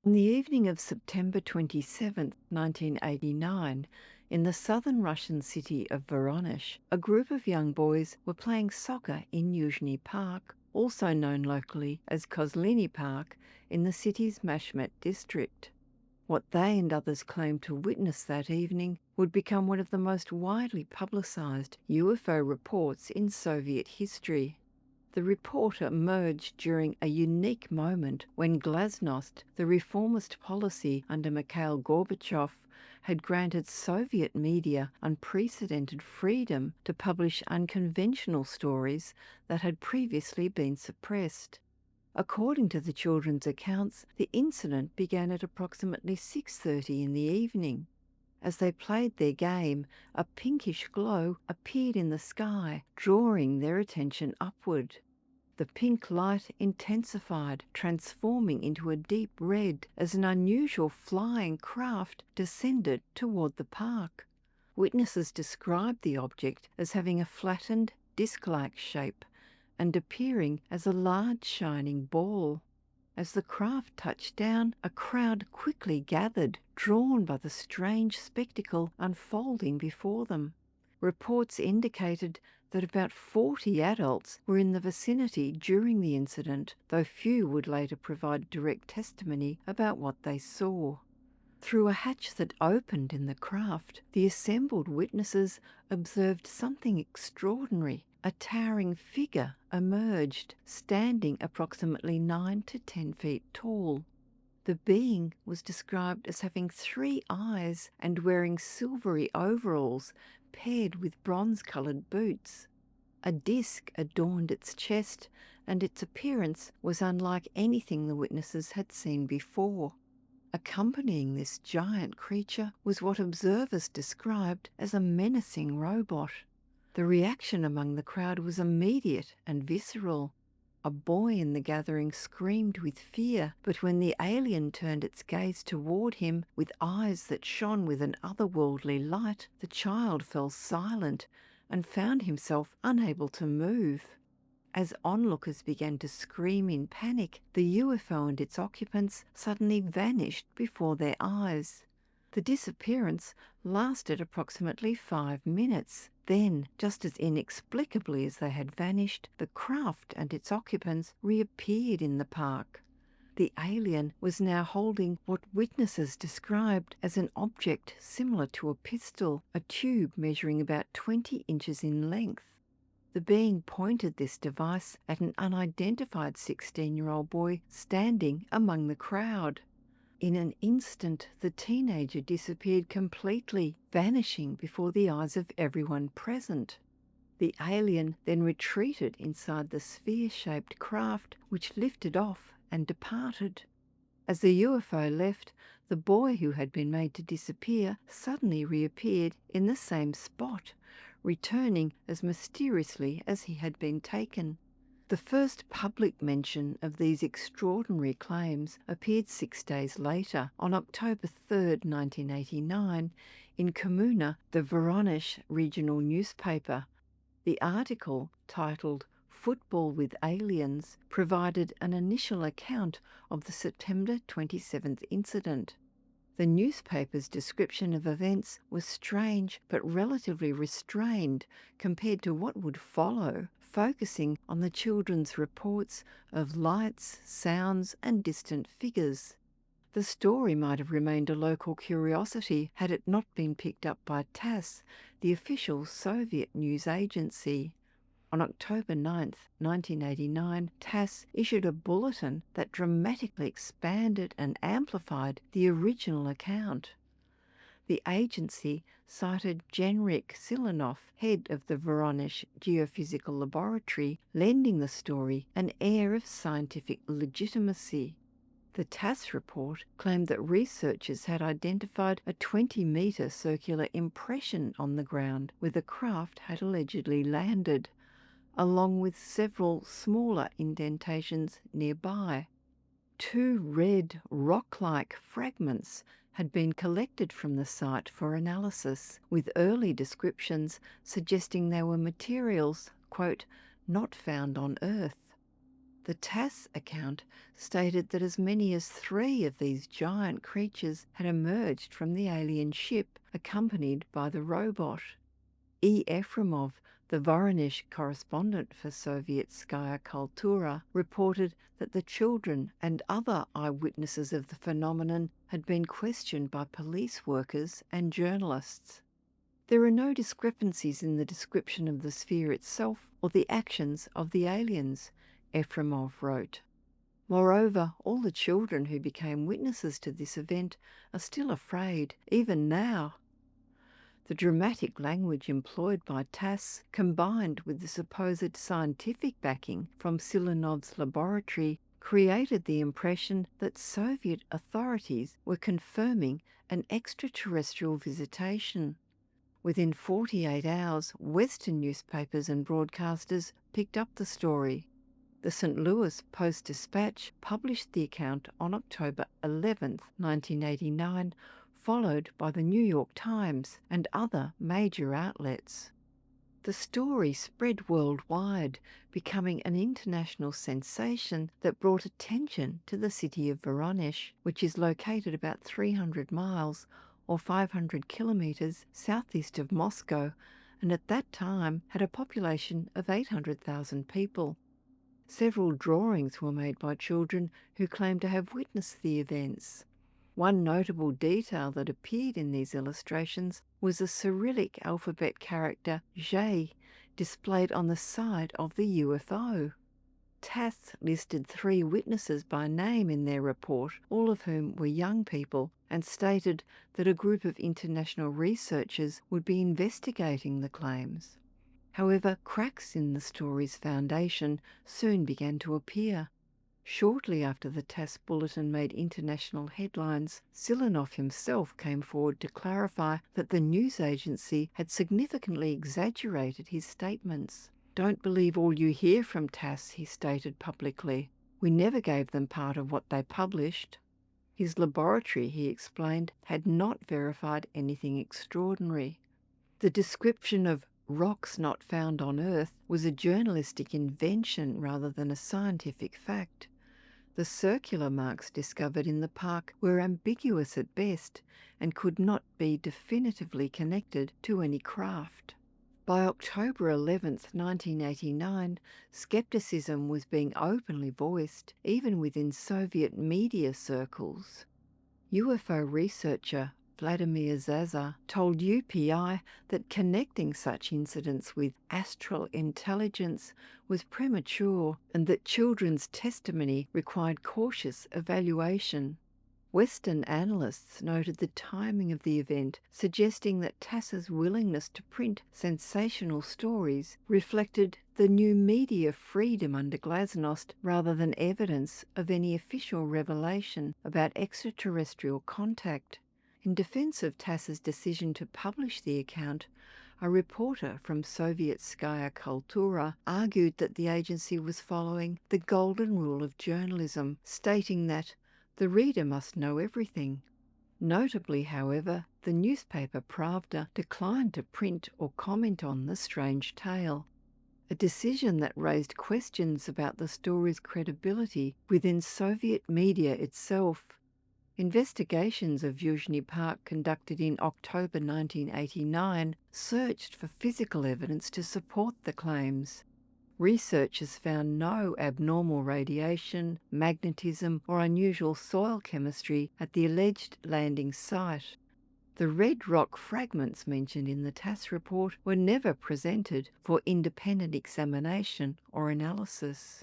On the evening of September 27, 1989, in the southern Russian city of Voronezh, a group of young boys were playing soccer in Yuzhny Park, also known locally as Kozliny Park, in the city's Mashmet district. What they and others claimed to witness that evening would become one of the most widely publicised UFO reports in Soviet history. The report emerged during a unique moment when glasnost, the reformist policy under Mikhail Gorbachev, had granted Soviet media unprecedented freedom to publish unconventional stories that had previously been suppressed. According to the children's accounts, the incident began at approximately 6:30 in the evening. As they played their game, a pinkish glow appeared in the sky, drawing their attention upward. The pink light intensified, transforming into a deep red as an unusual flying craft descended toward the park. Witnesses described the object as having a flattened, disc-like shape and appearing as a large shining ball. As the craft touched down, a crowd quickly gathered, drawn by the strange spectacle unfolding before them. Reports indicated that about 40 adults were in the vicinity during the incident, though few would later provide direct testimony about what they saw. Through a hatch that opened in the craft, the assembled witnesses observed something extraordinary. A towering figure emerged, standing approximately 9 to 10 feet tall. The being was described as having 3 eyes and wearing silvery overalls paired with bronze-coloured boots. A disc adorned its chest, and its appearance was unlike anything the witnesses had seen before. Accompanying this giant creature was what observers described as a menacing robot. The reaction among the crowd was immediate and visceral. A boy in the gathering screamed with fear, but when the alien turned its gaze toward him with eyes that shone with an otherworldly light, the child fell silent and found himself unable to move. As onlookers began to scream in panic, the UFO and its occupants suddenly vanished before their eyes. The disappearance lasted approximately 5 minutes. Then, just as inexplicably as they had vanished, the craft and its occupants reappeared in the park. The alien was now holding what witnesses described as an object similar to a pistol, a tube measuring about 20 inches in length. The being pointed this device at an unidentified 16-year-old boy standing among the crowd. In an instant, the teenager disappeared completely, vanishing before the eyes of everyone present. The alien then retreated inside the sphere-shaped craft, which lifted off and departed. As the UFO left, the boy who had been made to disappear suddenly reappeared in the same spot, returning as mysteriously as he had been taken. The first public mention of these extraordinary claims appeared 6 days later, on October 3, 1989, in Komuna, the Voronezh regional newspaper. The article, titled "Football with Aliens," provided an initial account of the September 27th incident. The newspaper's description of events was strange but relatively restrained compared to what would follow, focusing on the children's reports of lights, sounds, and distant figures. The story might have remained a local curiosity had it not been picked up by TASS, the official Soviet news agency. On October 9, 1989, TASS issued a bulletin that dramatically expanded and amplified the original account. The agency cited Genrik Silanov, head of the Voronezh Geophysical Laboratory, lending the story an air of scientific legitimacy. The TASS report claimed that researchers had identified a 20-metre circular impression on the ground where the craft had allegedly landed, along with several smaller indentations nearby. 2 red, rock-like fragments had been collected from the site for analysis, with early descriptions suggesting they were materials, quote, "not found on Earth." The TASS account stated that as many as 3 of these giant creatures had emerged from the alien ship, accompanied by the robot. E. Efremov, the Voronezh correspondent for Sovietskaya Kultura, reported that the children and other eyewitnesses of the phenomenon had been questioned by police workers and journalists. There are no discrepancies in the description of the sphere itself or the actions of the aliens, Efremov wrote. Moreover, all the children who became witnesses to this event are still afraid, even now. The dramatic language employed by TASS, combined with the supposed scientific backing from Silinov's laboratory, created the impression that Soviet authorities were confirming an extraterrestrial visitation. Within 48 hours, Western newspapers and broadcasters picked up the story. The St. Louis Post-Dispatch published the account on October 11, 1989, followed by the New York Times and other major outlets. The story spread worldwide, becoming an international sensation that brought attention to the city of Voronezh, which is located about 300 miles or 500 kilometres southeast of Moscow, and at that time had a population of 800,000 people. Several drawings were made by children who claimed to have witnessed the events. One notable detail that appeared in these illustrations was a Cyrillic alphabet character J displayed on the side of the UFO. TASS listed 3 witnesses by name in their report, all of whom were young people, and stated that a group of international researchers would be investigating the claims. However, cracks in the story's foundation soon began to appear. Shortly after the TASS bulletin made international headlines, Silinov himself came forward to clarify that the news agency had significantly exaggerated his statements. "Don't believe all you hear from TASS," he stated publicly. "We never gave them part of what they published." His laboratory, he explained, had not verified anything extraordinary. The description of rocks not found on Earth was a journalistic invention rather than a scientific fact. The circular marks discovered in the park were ambiguous at best and could not be definitively connected to any craft. By October 11, 1989, skepticism was being openly voiced, even within Soviet media circles. UFO researcher Vladimir Zaza told UPI that connecting such incidents with astral intelligence was premature and that children's testimony required cautious evaluation. Western analysts noted the timing of the event, suggesting that TASS's willingness to print sensational stories reflected the new media freedom under glasnost rather than evidence of any official revelation about extraterrestrial contact. In defense of TASS's decision to publish the account, a reporter from Sovietskaya Kultura argued that the agency was following the golden rule of journalism, stating that the reader must know everything. Notably, however, the newspaper Pravda declined to print or comment on the strange tale, a decision that raised questions about the story's credibility within Soviet media itself. Investigations of Yuzhny Park conducted in October 1989 searched for physical evidence to support the claims. Researchers found no abnormal radiation, magnetism, or unusual soil chemistry at the alleged landing site. The red rock fragments mentioned in the TASS report were never presented for independent examination or analysis.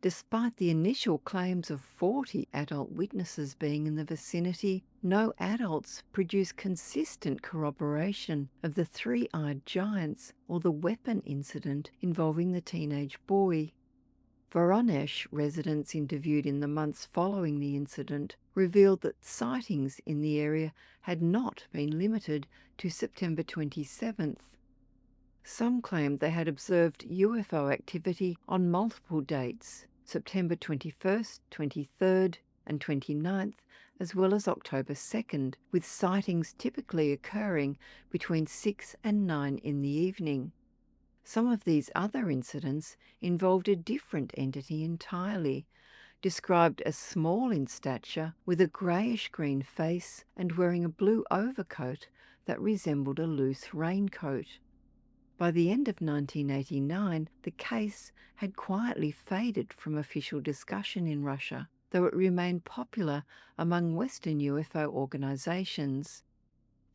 Despite the initial claims of 40 adult witnesses being in the vicinity, no adults produced consistent corroboration of the 3-eyed giants or the weapon incident involving the teenage boy. Voronezh residents interviewed in the months following the incident revealed that sightings in the area had not been limited to September 27th. Some claimed they had observed UFO activity on multiple dates, September 21st, 23rd and 29th, as well as October 2nd, with sightings typically occurring between 6 and 9 in the evening. Some of these other incidents involved a different entity entirely, described as small in stature, with a greyish-green face and wearing a blue overcoat that resembled a loose raincoat. By the end of 1989, the case had quietly faded from official discussion in Russia, though it remained popular among Western UFO organisations.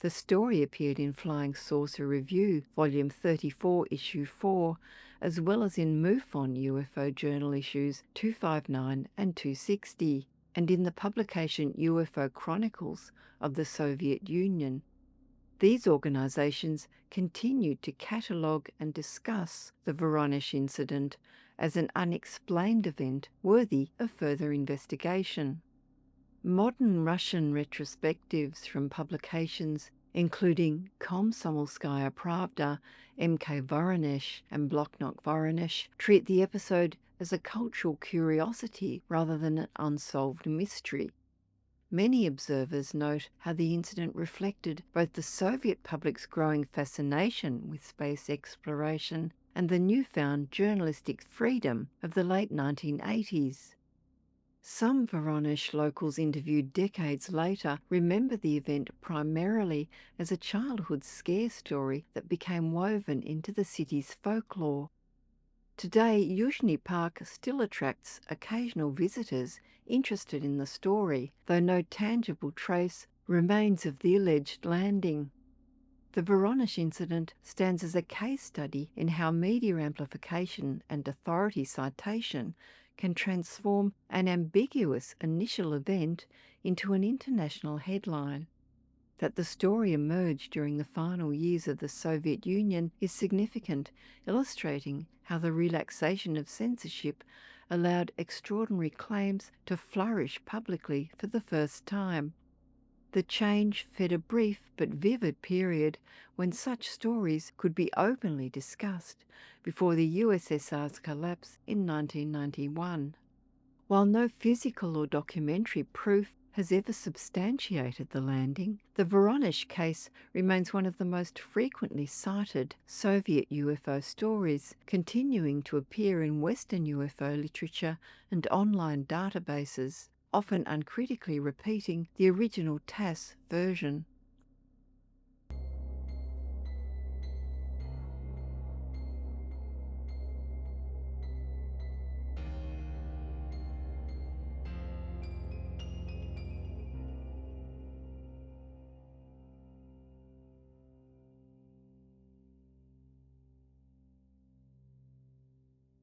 The story appeared in Flying Saucer Review, Volume 34, Issue 4, as well as in MUFON UFO Journal issues 259 and 260, and in the publication UFO Chronicles of the Soviet Union. These organisations continued to catalogue and discuss the Voronezh incident as an unexplained event worthy of further investigation. Modern Russian retrospectives from publications including Komsomolskaya Pravda, MK Voronezh and Bloknok Voronezh treat the episode as a cultural curiosity rather than an unsolved mystery. Many observers note how the incident reflected both the Soviet public's growing fascination with space exploration and the newfound journalistic freedom of the late 1980s. Some Voronezh locals interviewed decades later remember the event primarily as a childhood scare story that became woven into the city's folklore. Today, Yuzhny Park still attracts occasional visitors interested in the story, though no tangible trace remains of the alleged landing. The Voronezh incident stands as a case study in how media amplification and authority citation can transform an ambiguous initial event into an international headline. That the story emerged during the final years of the Soviet Union is significant, illustrating how the relaxation of censorship allowed extraordinary claims to flourish publicly for the first time. The change fed a brief but vivid period when such stories could be openly discussed before the USSR's collapse in 1991. While no physical or documentary proof has ever substantiated the landing, the Voronezh case remains one of the most frequently cited Soviet UFO stories, continuing to appear in Western UFO literature and online databases, often uncritically repeating the original TASS version.